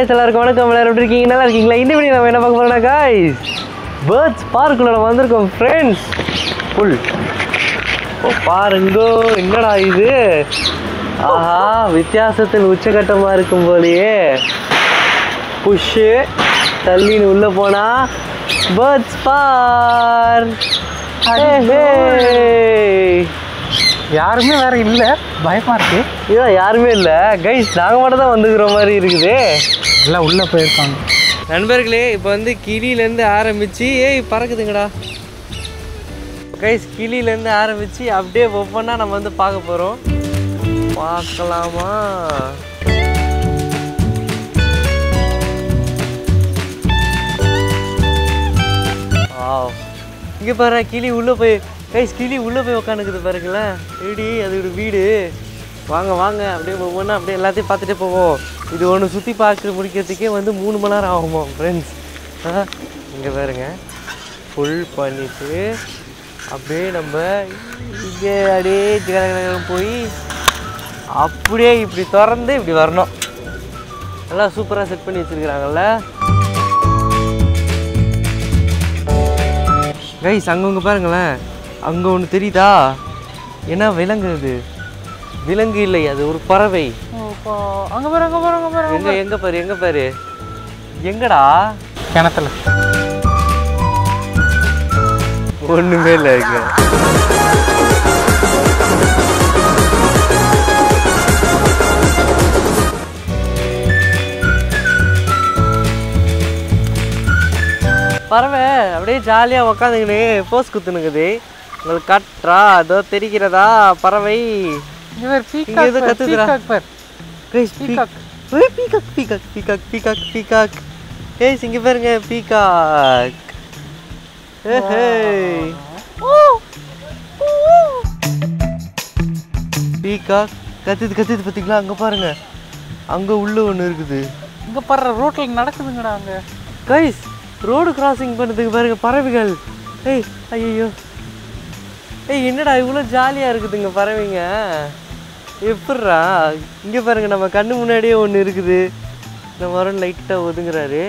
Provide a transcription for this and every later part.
guys, எல்லாருக்கும் வணக்கம். எல்லாரும் எப்படி இருக்கீங்க? நல்லா இருக்கீங்களா? இந்த வீடியோ நம்ம என்ன பார்க்க போறோம்னா guys, பேர்ட்ஸ் பார்க்குள்ள நம்ம வந்திருக்கோம் ஃப்ரெண்ட்ஸ். ஃபுல் ஓ பாருங்க, என்னடா இது? ஆஹா, வித்தியாசத்தில் உச்சகட்டமாக இருக்கும் போலயே. புஷ்ஷு தள்ளின்னு உள்ளே போனா பேர்ட்ஸ் பார்க். யாருமே வேற இல்லை, பயமா இருக்கு. இதான் யாருமே இல்லை கைஸ், நாங்கள் மட்டும் தான் வந்துக்கிற மாதிரி இருக்குது. எல்லாம் உள்ளே போயிருக்காங்க. நண்பர்களே, இப்போ வந்து கிளியிலேருந்து ஆரம்பித்து பறக்குதுங்கடா கைஸ். கிளியிலேருந்து ஆரம்பித்து அப்படியே ஒவ்வொன்றா நம்ம வந்து பார்க்க போகிறோம். பார்க்கலாமா? இங்கே பாரு, கிளி உள்ளே போய் கைஸ், கிளி உள்ளே போய் உக்காந்துக்குது பாருங்களேன். எப்படி அதோட வீடு. வாங்க வாங்க, அப்படியே ஒவ்வொன்றா அப்படியே எல்லாத்தையும் பார்த்துட்டே போவோம். இது ஒன்று சுற்றி பார்த்து முடிக்கிறதுக்கே வந்து 3 மணி நேரம் ஆகுமா ஃப்ரெண்ட்ஸ். இங்கே பாருங்க, ஃபுல் பண்ணிவிட்டு அப்படியே நம்ம இங்கே அப்படியே போய் அப்படியே இப்படி திறந்து இப்படி வரணும். நல்லா சூப்பராக செட் பண்ணி வச்சுருக்குறாங்கல்ல கைஸ். அங்கங்கே பாருங்களேன், அங்கே ஒன்று தெரியுதா? என்ன விலங்கு? அது விலங்கு இல்லை, அது ஒரு பறவை. அங்கே பாரு, அங்கே பாரு, அங்கே பாரு. எங்கே பாரு, எங்கே பாரு, எங்கடா? கிணத்துல ஒன்றுமே இல்லை. இங்கே பறவை அப்படியே ஜாலியாக உக்காந்துக்கினு போஸ் குத்துனுக்குது. உங்களுக்கு கட்டுறா அதோ தெரிகிறதா பறவை? ஏதோ கத்துதுடா. இங்க பாருங்க, பீகாக். பீகாக் கத்துது கத்துது பார்த்தீங்களா? அங்கே பாருங்க, அங்கே உள்ள ஒன்று இருக்குது. இங்கே பாரு, ரோட்டில் நடக்குதுங்கடா அங்கே கைஸ். ரோடு கிராசிங் பண்ணுறதுக்கு பாருங்க பறவைகள். ஐயோ என்னடா இவ்வளோ ஜாலியாக இருக்குதுங்க பறவைங்க. எப்பட்றா? இங்கே பாருங்க, நம்ம கண்ணு முன்னாடியே ஒன்று இருக்குது. நம்ம வரோம் லைட்டாக ஒதுங்குறாரு.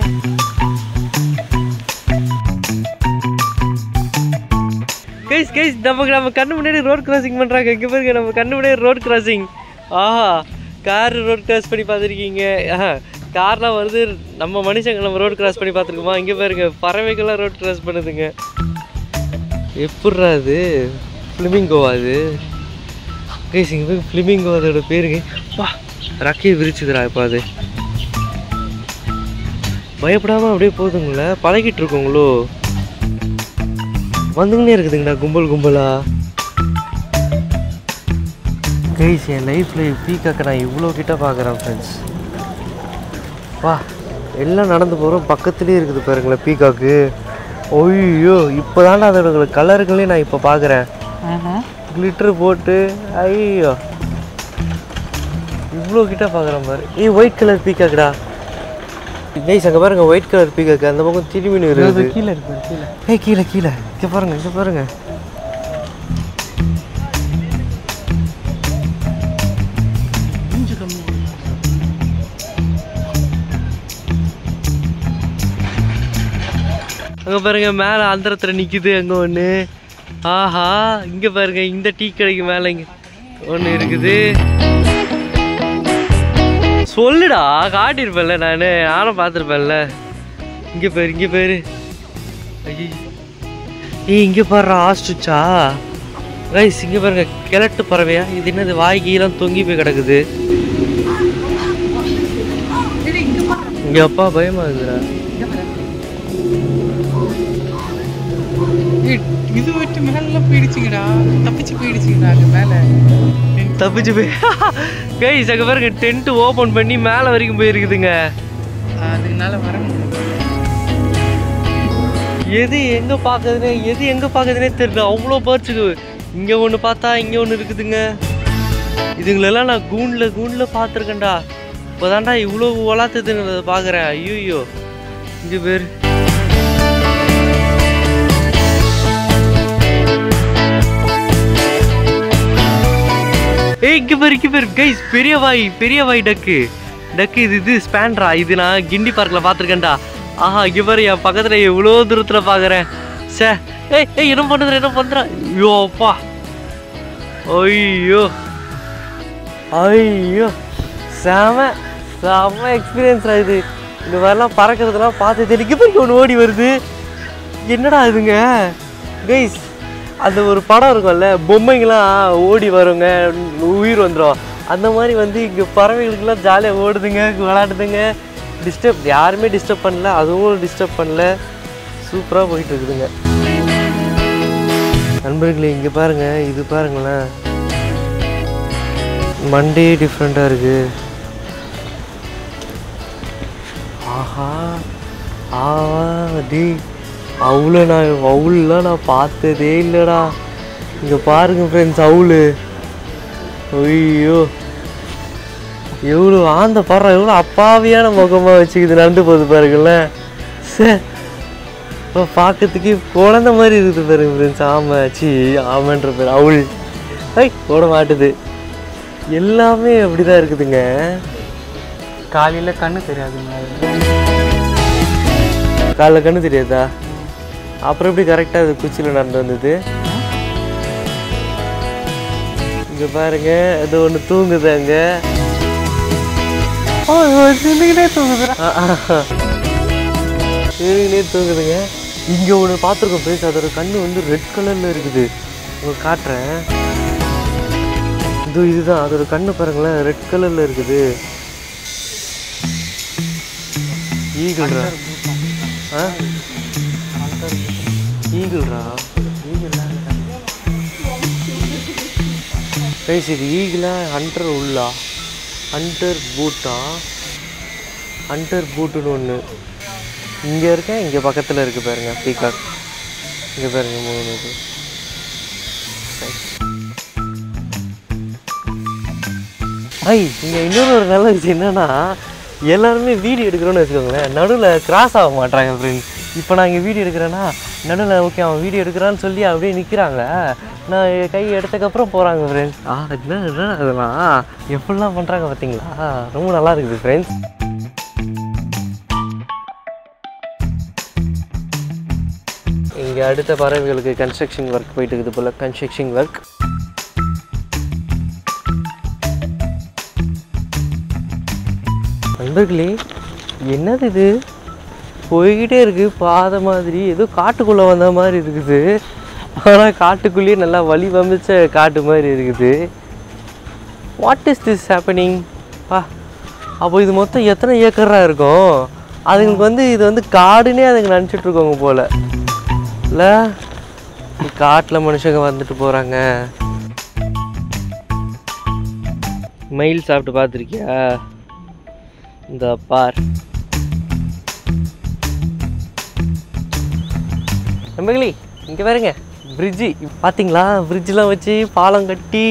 கைஸ் கைஸ், நம்ம கண்ணு முன்னாடி ரோட் கிராசிங் பண்ணுறாங்க. இங்கே பாருங்க, நம்ம கண்ணு முன்னாடி ரோட் கிராசிங். ஆஹா, கார் ரோட் கிராஸ் பண்ணி பார்த்துருக்கீங்க? கார்லாம் வருது, நம்ம மனுஷங்க நம்ம ரோடு கிராஸ் பண்ணி பார்த்துருக்கோமா? இங்கே பாருங்க, பறவைகள்லாம் ரோட் கிராஸ் பண்ணுதுங்க. எப்பட்றா அது? ஃப்ளிமிங்கோவா அது? கைஸ், இங்கே போய் ஃப்ளிமிங்கோ அதோட பேருங்க. வா, ரக்கையை விரிச்சுக்கிறா. இப்போ அது பயப்படாமல் அப்படியே போகுதுங்கள, பழகிட்டு இருக்கோங்களோ. வந்துங்கன்னே இருக்குதுங்கண்ணா கும்பல் கும்பலா. கைஸ், என் லைஃப்பில் பீகாக்கை நான் இவ்வளோ கிட்ட பார்க்குறேன் ஃப்ரெண்ட்ஸ். வா, எல்லாம் நடந்து போகிறோம், பக்கத்துலேயே இருக்குது பாருங்களேன் பீகாக்கு. ஐயோ, இப்போ தானே அதோட கலர்களே நான் இப்போ பார்க்குறேன். கிளிட்டரு போட்டு ஐயோ இவ்வளோ கிட்ட பார்க்குறேன் பாரு. ஒயிட் கலர் பீகாக்குடா கைஸ். அங்கே பாருங்க, ஒயிட் கலர் பீகாக்கு. அந்த பக்கம் திரும்பின்னு இருக்குது. கீழே இருக்கு, கீழே. கீழே கீழே இங்கே பாருங்க, இங்கே பாருங்க. அங்கே பாருங்க, மேலே அந்தரத்தில் நிற்குது அங்கே ஒன்று. ஆஹா, இங்கே பாருங்க, இந்த டீ கடைக்கு மேலே இங்கே ஒன்று இருக்குது. சொல்லுடா, காட்டியிருப்பேன்ல, நானும் பார்த்துருப்பேன்ல. இங்கே பேர், இங்கே பேர். இங்கே பாரு, ஆஸ்ட்ரிச்சா ரைஸ். இங்கே பாருங்க, கிழட்டு பறவையா இது? என்னது, வாய்க்கெல்லாம் தொங்கி போய் கிடக்குது. இங்கே அப்பா பயமா இருக்குதுடா. இது விட்டு மேல போயிடுச்சுங்கடா, தப்பிச்சு போயிடுச்சுங்கடா. அங்கே மேலே தப்பிச்சு போய் கைஸ், அங்கே பாருங்க, டென்ட் ஓப்பன் பண்ணி மேலே வரைக்கும் போயிருக்குதுங்க. அதுனால வர முடியல. எது எங்கே பார்க்குறதுனே தெரியல. அவ்வளோ பேர்ட்ஸுக்கு. இங்கே ஒன்று பார்த்தா இங்கே ஒன்று இருக்குதுங்க. இதுங்களெல்லாம் நான் கூண்டில் பார்த்துருக்கேன்டா. இப்போ தான்டா இவ்வளோ வளர்த்துதுங்கிறத பார்க்குறேன். ஐயோ, இங்கே பேர். இங்கே பேர் கைஸ், பெரிய வாய் டக்கு. டக்கு இது ஸ்பேண்ட்ரா. இது நான் கிண்டி பார்க்கில் பார்த்துருக்கேன்டா. ஆஹா இங்கே பாரு என் பக்கத்தில் எவ்வளோ தூரத்தில் பார்க்குறேன். சே ஏய் என்ன பண்ணுறா ஐயோ அப்பா. ஐயோ செம எக்ஸ்பீரியன்ஸ்ரா இது. இந்த மாதிரிலாம் பறக்கிறதுலாம் பார்த்து தெளிக்க போய் ஒன்று ஓடி வருது. என்னடா இதுங்க கைஸ், அந்த ஒரு படம் இருக்கும்ல, பொம்மைங்களாம் ஓடி வருங்க உயிர் வந்துடும். அந்த மாதிரி வந்து இங்கே பறவைகளுக்கெல்லாம் ஜாலியாக ஓடுதுங்க, விளாடுதுங்க. யாருமே டிஸ்டர்ப் பண்ணல, அதுவும் டிஸ்டர்ப் பண்ணல. சூப்பராக போயிட்டு இருக்குதுங்க நண்பர்களே. இங்கே பாருங்கள், இது பாருங்களேன், மண்டே டிஃப்ரெண்ட்டாக இருக்குது. ஆஹா டி அவுலாம் நான் பார்த்ததே இல்லைடா. இங்கே பாருங்க ஃப்ரெண்ட்ஸ், அவுளு. ஐயோ எவ்வளோ ஆந்த பாடுறா, எவ்வளோ அப்பாவியான முகமாக வச்சுக்கிது நடந்து போகுது பாருங்களேன். சார் இப்போ பார்க்கறதுக்கு குழந்த மாதிரி இருக்குது பாருங்க ஃப்ரெண்ட்ஸ். ஆமான்ற பேர் அவுள். ஓட மாட்டுது. எல்லாமே அப்படிதான் இருக்குதுங்க. காலையில் கண்ணு தெரியாதுங்க. காலைல கண்ணு தெரியாதா? அப்புறம் எப்படி கரெக்டாக அது குச்சியில் நடந்து வந்தது? இங்கே பாருங்க, அது ஒன்று தூங்குது அங்கே. தூங்குதுங்க. இங்கே ஒன்று பார்த்துருக்கோம் பேச, அதோட கண்ணு வந்து ரெட் கலரில் இருக்குது. உங்களுக்கு காட்டுறேன். இதுதான் அதோட கண்ணு பாருங்களேன், ரெட் கலரில் இருக்குது. ஈகிள்ரா. ஈகிள்ரா கைஸ், இது ஈகிளா ஹண்டர் உள்ளா? ஹண்டர் பூட்டா? ஹண்டர் பூட்டுன்னு ஒன்று இங்கே இருக்கேன். இங்கே பக்கத்தில் இருக்குது பாருங்க பீகாக். இங்கே பாருங்க 3 இது. இங்கே இன்னொரு ஒரு நல்ல விஷயம் என்னன்னா, எல்லாருமே வீடியோ எடுக்கிறோன்னு வச்சுக்கோங்களேன், நடுவில் கிராஸ் ஆக மாட்டாங்க ஃப்ரெண்ட்ஸ். இப்போ நான் இங்கே வீடியோ எடுக்கிறேன்னா நடுவில் ஓகே அவன் வீடியோ எடுக்கிறான்னு சொல்லி அப்படியே நிற்கிறாங்க. நான் கை எடுத்ததுக்கப்புறம் போகிறாங்க ஃப்ரெண்ட்ஸ். என்ன அதெல்லாம் எப்படிலாம் பண்ணுறாங்க பார்த்தீங்களா? ரொம்ப நல்லா இருக்குது ஃப்ரெண்ட்ஸ். இங்கே அடுத்த பறவைகளுக்கு கன்ஸ்ட்ரக்ஷன் ஒர்க் போயிட்டு இருக்குது போல். Construction work. நண்பர்களே, என்னது இது? போய்கிட்டே இருக்குது பாதை மாதிரி, ஏதோ காட்டுக்குள்ளே வந்த மாதிரி இருக்குது. ஆனால் காட்டுக்குள்ளேயே நல்லா வழி வம்பிச்ச காட்டு மாதிரி இருக்குது. What is this happening? அப்போ இது மொத்தம் எத்தனை ஏக்கராக இருக்கும்? அதுங்களுக்கு வந்து இது வந்து காடுன்னே அதுங்க நினச்சிட்ருக்கோங்க போல் இல்லை? காட்டில் மனுஷங்க வந்துட்டு போகிறாங்க. மயில் சாப்பிட்டு பார்த்துருக்கியா? இந்த பார் நம்பங்களே, இங்கே பாருங்க பிரிட்ஜு. பார்த்தீங்களா? பிரிட்ஜெலாம் வச்சு பாலம் கட்டி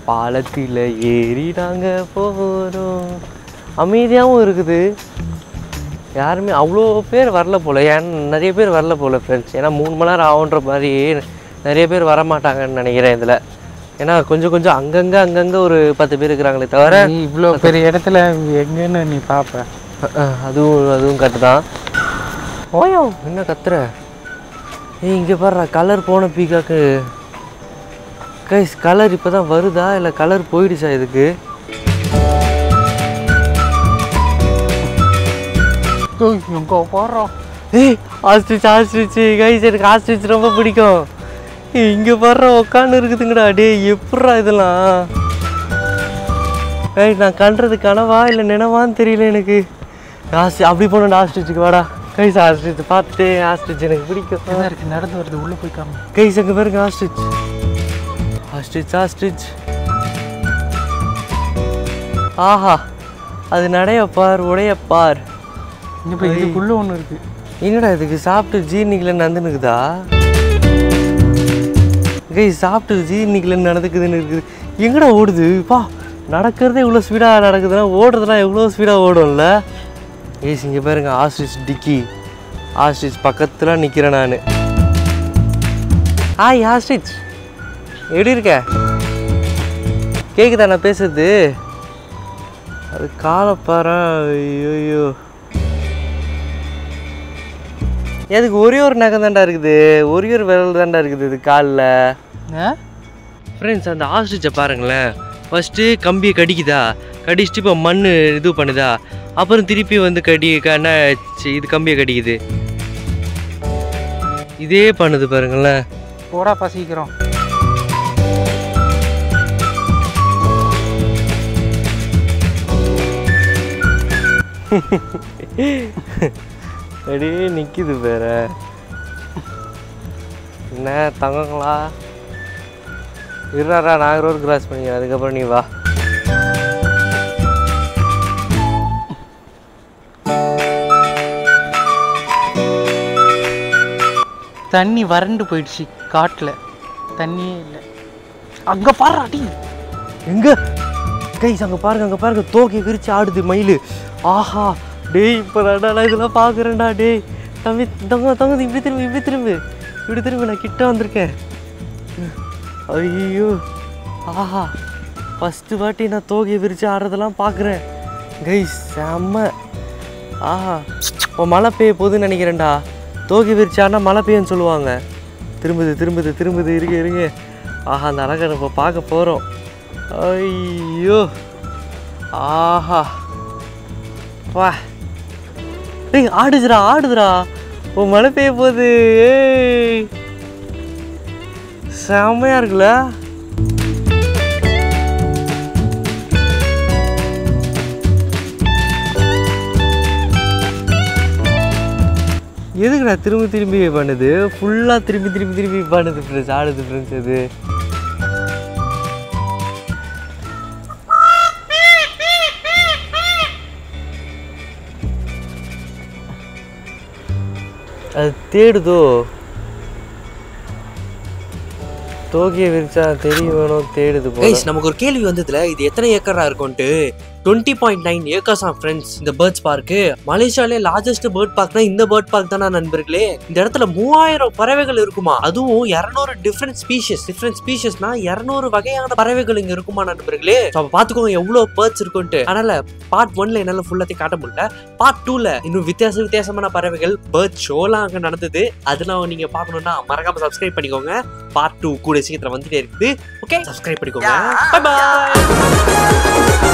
பாலத்தில் ஏறி நாங்கள் போகிறோம். அமைதியாகவும் இருக்குது. யாருமே அவ்வளோ பேர் வரல போல். நிறைய பேர் வரல போல் ஃப்ரெண்ட்ஸ். ஏன்னா 3 மணி நேரம் ஆகுன்ற மாதிரி நிறைய பேர் வரமாட்டாங்கன்னு நினைக்கிறேன் இதில். ஏன்னா கொஞ்சம் அங்கங்கே ஒரு 10 பேர் இருக்கிறாங்களே தவிர இவ்வளோ பெரிய இடத்துல எங்கன்னு நீ பார்ப்ப. அதுவும் கட்டு தான். ஓயோ என்ன கத்துற? இங்கே பாடுறா, கலர் போன பீக்காக்கு. கைஸ், கலர் இப்போ தான் வருதா இல்லை கலர் போயிடுச்சா இதுக்கு? எங்கே போடுறோம்? ஆஸ்ட்ரிச் கைஸ், எனக்கு ஆஸ்ட்ரிச் ரொம்ப பிடிக்கும். இங்கே பாடுற உக்காந்து இருக்குதுங்கடா. எப்பட்றா இதெல்லாம்? நான் கண்டுறது கனவா இல்லை நினைவான்னு தெரியல எனக்கு. அப்படி போனோம் ஆஸ்ட்ரிச்சுக்கு. வாடா கைஸ், ஆஸ்ட்ரிச் பார்த்துட்டு. ஆஸ்ட்ரிச் எனக்கு பிடிக்கும். இருக்கு நடந்து வருது, உள்ளே போய் காமி. கைஸ் அங்கே பாருங்க, ஆஸ்ட்ரிச். ஆஹா, அது நடையப்பார் உடையப்பார். இப்போ இதுக்குள்ளே ஒன்று இருக்குது. என்னடா இதுக்கு சாப்பிட்டு ஜீர்ணிக்கலன்னு நடந்துனுக்குதா? கைஸ், சாப்பிட்டு ஜீர்ணிக்கலன்னு நடந்துக்குதுன்னு இருக்குது. எங்கடா ஓடுது? நடக்கிறதே இவ்வளோ ஸ்பீடாக நடக்குதுன்னா ஓடுறதுலாம் எவ்வளோ ஸ்பீடாக ஓடும்ல. கைஸ் இங்கே பாருங்க, ஆஸ்ட்ரிச் பக்கத்தில் நிற்கிறேன் நான். ஆஸ்ட்ரிச் எப்படி இருக்க? கேட்குதா நான் பேசுறது? அது காலப்பாரா? ஐயோ, எதுக்கு ஒரே ஒரு நகம் தாண்டா இருக்குது, ஒரே ஒரு விரல் தாண்டா இருக்குது இது காலில். ஃப்ரெண்ட்ஸ், அந்த ஆஸ்ட்ரிச்சை பாருங்களேன். ஃபஸ்ட்டு கம்பியை கடிக்குதா, கடிச்சிட்டு இப்போ மண் இது பண்ணுதா, அப்புறம் திருப்பி வந்து இது கம்பியை கடிக்குது. இதே பண்ணுது பாருங்களேன். போடா பசிக்கிறோம். அப்படியே நிற்கிது வேற. என்ன தங்கங்களா? இருடா, நான் ரோடு கிராஸ் பண்ணிக்கிறேன், அதுக்கப்புறம் நீ வா. தண்ணி வறண்டு போயிடுச்சு, காட்டில் தண்ணியே இல்லை. அங்கே பாரு அடி. எங்க கைஸ் அங்கே பாருங்க, தோகை விரிச்சு ஆடுது மயில். ஆஹா டேய், இப்போ நான் இதெல்லாம் பார்க்குறேன்டா. டேய் தம்பி, தங்க இப்படி திரும்பி நான் கிட்ட வந்திருக்கேன். ஐயோ, ஆஹா, ஃபஸ்ட்டு வாட்டி நான் தோகையை விரித்து ஆடுறதெல்லாம் பார்க்குறேன் கைஸ். செம்ம. ஆஹா, இப்போ மழை பெய்ய போகுதுன்னு நினைக்கிறேன்டா. தோகை விரிச்சானா மழை பெய்யுன்னு சொல்லுவாங்க. திரும்புது. இருங்க. ஆஹா, அந்த அழகை இப்போ பார்க்க போகிறோம். ஐயோ, ஆஹா, வா. டேய் ஆடுதுடா. ஓ, மழை பெய்ய போகுது. ஏய், செம்மையாக இருக்குல்ல. எதுக்குடா திரும்பி பண்ணுது? ஃபுல்லாக திரும்பி பண்ணுது ஃப்ரெண்ட்ஸ், ஆடுது ஃப்ரெண்ட்ஸ். அது தேடுதோ, தோகையை விரிச்சா தெரியணும், தேடுது போல. நமக்கு ஒரு கேள்வி வந்ததுல, இது எத்தனை ஏக்கரா இருக்கும்ட்டு. 20.9 ஏக்கர்ஸ் ஃப்ரெண்ட்ஸ் இந்த பேர்ட்ஸ் பார்க்கு. மலேசியாலே லார்ஜஸ்ட் பேர்ட் பார்க்னா இந்த பேர்ட் பார்க் தானே நண்பர்களே. இந்த இடத்துல 3000 பறவைகள் இருக்குமா, அதுவும் 200 டிஃப்ரெண்ட் ஸ்பீஷஸ்னா 200 வகையான பறவைகள் இங்க இருக்குமா நண்பர்களே. அப்ப பாத்துக்கோங்க எவ்வளவு பேர்ட்ஸ் இருக்கும்ட்டு. அதனால பார்ட் 1ல என்னால ஃபுல்லாத்தையும் காட்ட முடியல. பார்ட் 2ல இன்னும் வித்தியாசமான பறவைகள் பேர்ட் ஷோலாம் அங்க நடந்தது. அதெல்லாம் நீங்க பாக்கணும்னா மறக்காம சப்ஸ்கிரைப் பண்ணிக்கோங்க. பார்ட் 2 கூட சீக்கிரம் வந்துட்டே இருக்குது. ஓகே, சப்ஸ்கிரைப் பண்ணிக்கோங்க. Bye bye.